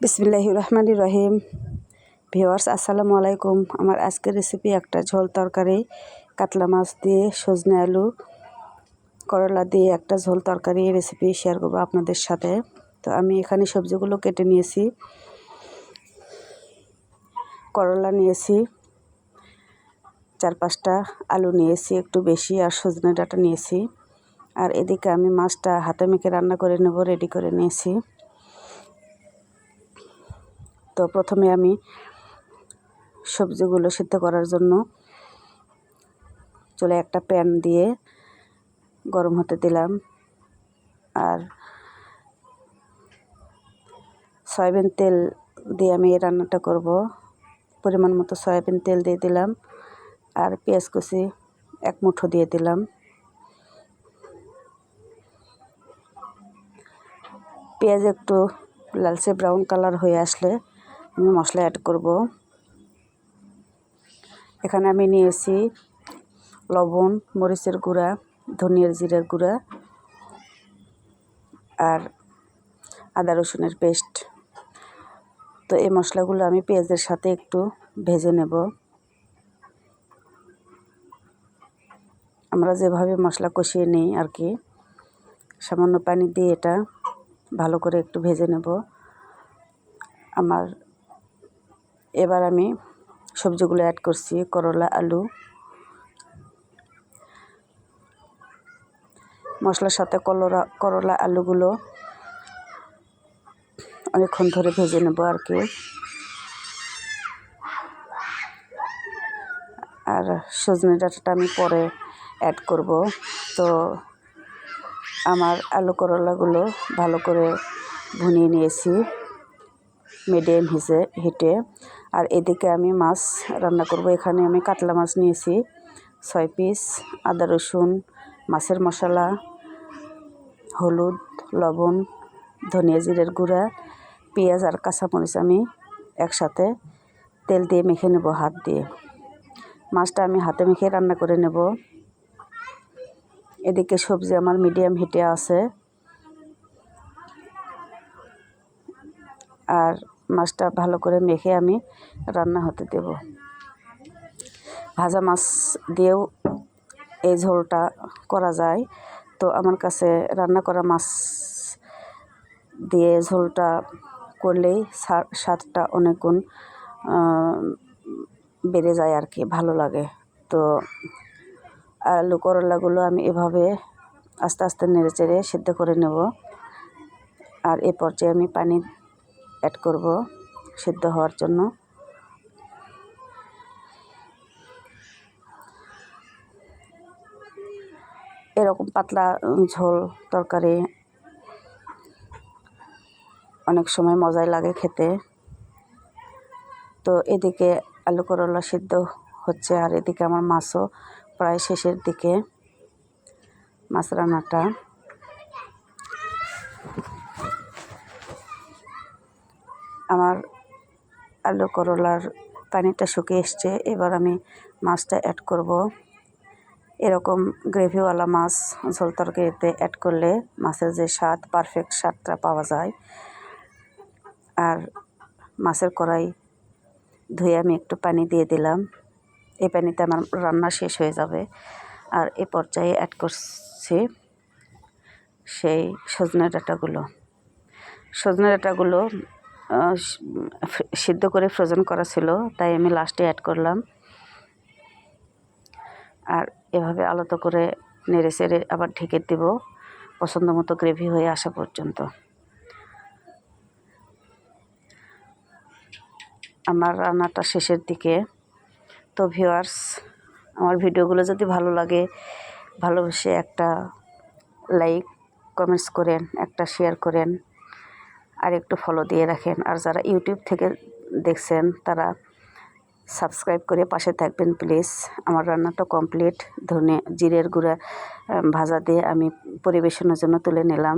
বিসমিল্লাহির রহমানির রহিম। ভিউয়ার্স আসসালামু আলাইকুম। আমার আজকের রেসিপি একটা ঝোল তরকারি, কাতলা মাছ দিয়ে সজনে আলু করলা দিয়ে একটা ঝোল তরকারি রেসিপি শেয়ার করব আপনাদের সাথে। তো আমি এখানে সবজিগুলো কেটে নিয়েছি। করলা নিয়েছি 4-5টা, আলু নিয়েছি একটু বেশি, আর সজনে ডাঁটা নিয়েছি। আর এদিকে আমি মাছটা হাতে মেখে রান্না করে নেব, রেডি করে নিয়েছি। তো প্রথমে আমি সবজিগুলো সিদ্ধ করার জন্য চুলায় একটা প্যান দিয়ে গরম হতে দিলাম, আর সয়াবিন তেল দিয়ে আমি এই রান্নাটা করব। পরিমাণ মতো সয়াবিন তেল দিয়ে দিলাম, আর পেঁয়াজ কুচি 1 মুঠো দিয়ে দিলাম। পেঁয়াজ একটু লালচে ব্রাউন কালার হয়ে আসলে আমি মশলা অ্যাড করব। এখানে আমি নিয়েছি লবণ, মরিচের গুঁড়া, ধনিয়ার জিরার গুঁড়া আর আদা রসুনের পেস্ট। তো এই মশলাগুলো আমি পেঁয়াজের সাথে একটু ভেজে নেব। আমরা যেভাবে মশলা কষিয়ে নিই আর কি, সামান্য পানি দিয়ে এটা ভালো করে একটু ভেজে নেব। এবার আমি সবজিগুলো অ্যাড করছি, করলা, আলু। মশলার সাথে করলা আলুগুলো অনেকক্ষণ ধরে ভেজে নেব আর কি। আর সজনে ডাঁটাটা আমি পরে অ্যাড করব। তো আমার আলু করলাগুলো ভালো করে ভুনিয়ে নিয়েছি মিডিয়াম হিটে। আর এদিকে আমি মাছ রান্না করব। এখানে আমি কাতলা মাছ নিয়েছি 6 পিস। আদা রসুন, মাছের মশলা, হলুদ, লবণ, ধনিয়া জিরের গুঁড়া, পেঁয়াজ আর কাঁচামরিচ আমি একসাথে তেল দিয়ে মেখে নেব হাত দিয়ে। মাছটা আমি হাতে মেখে রান্না করে নেব। এদিকে সবজি আমার মিডিয়াম হিটে আছে, আর মাছটা ভালো করে মেখে আমি রান্না হতে দেব। ভাজা মাছ দিয়েও এই ঝোলটা করা যায়। তো আমার কাছে রান্না করা মাছ দিয়ে ঝোলটা করলেই স্বাদটা অনেক গুণ বেড়ে যায় আর কি, ভালো লাগে। তো আলু করলাগুলো আমি এভাবে আস্তে আস্তে নেড়ে চেড়ে সিদ্ধ করে নেব। আর এ পর্যায়ে আমি পানি অ্যাড করব সিদ্ধ হওয়ার জন্য। এরকম পাতলা ঝোল তরকারি অনেক সময় মজাই লাগে খেতে। তো এদিকে আলু করলা সিদ্ধ হচ্ছে, আর এদিকে আমার মাছও প্রায় শেষের দিকে। মাছ রান্নাটা আমার আলু করলার পানিটা শুকিয়ে এসছে। এবার আমি মাছটা অ্যাড করব। এরকম গ্রেভিওয়ালা মাছ ঝোল তরকারিতে অ্যাড করলে মাছের যে স্বাদ, পারফেক্ট স্বাদটা পাওয়া যায়। আর মাছের কড়াই ধুয়ে আমি একটু পানি দিয়ে দিলাম। এই পানিতে আমার রান্না শেষ হয়ে যাবে। আর এ পর্যায়ে অ্যাড করছি সেই সজনে ডাঁটাগুলো। সিদ্ধ করে ফ্রোজেন করা ছিল, তাই আমি লাস্টে অ্যাড করলাম। আর এভাবে আলাদা করে নেড়ে চেড়ে আবার ঢেকে দেব পছন্দ মতো গ্রেভি হয়ে আসা পর্যন্ত। আমার রান্নাটা শেষের দিকে। তো ভিউয়ার্স, আমার ভিডিওগুলো যদি ভালো লাগে, ভালোবেসে একটা লাইক, কমেন্টস করেন, একটা শেয়ার করেন, আর একটু ফলো দিয়ে রাখেন। আর যারা ইউটিউব থেকে দেখছেন তারা সাবস্ক্রাইব করে পাশে থাকবেন প্লিজ। আমার রান্নাটা কমপ্লিট। জিরের গুঁড়া ভাজা দিয়ে আমি পরিবেশনের জন্য তুলে নিলাম।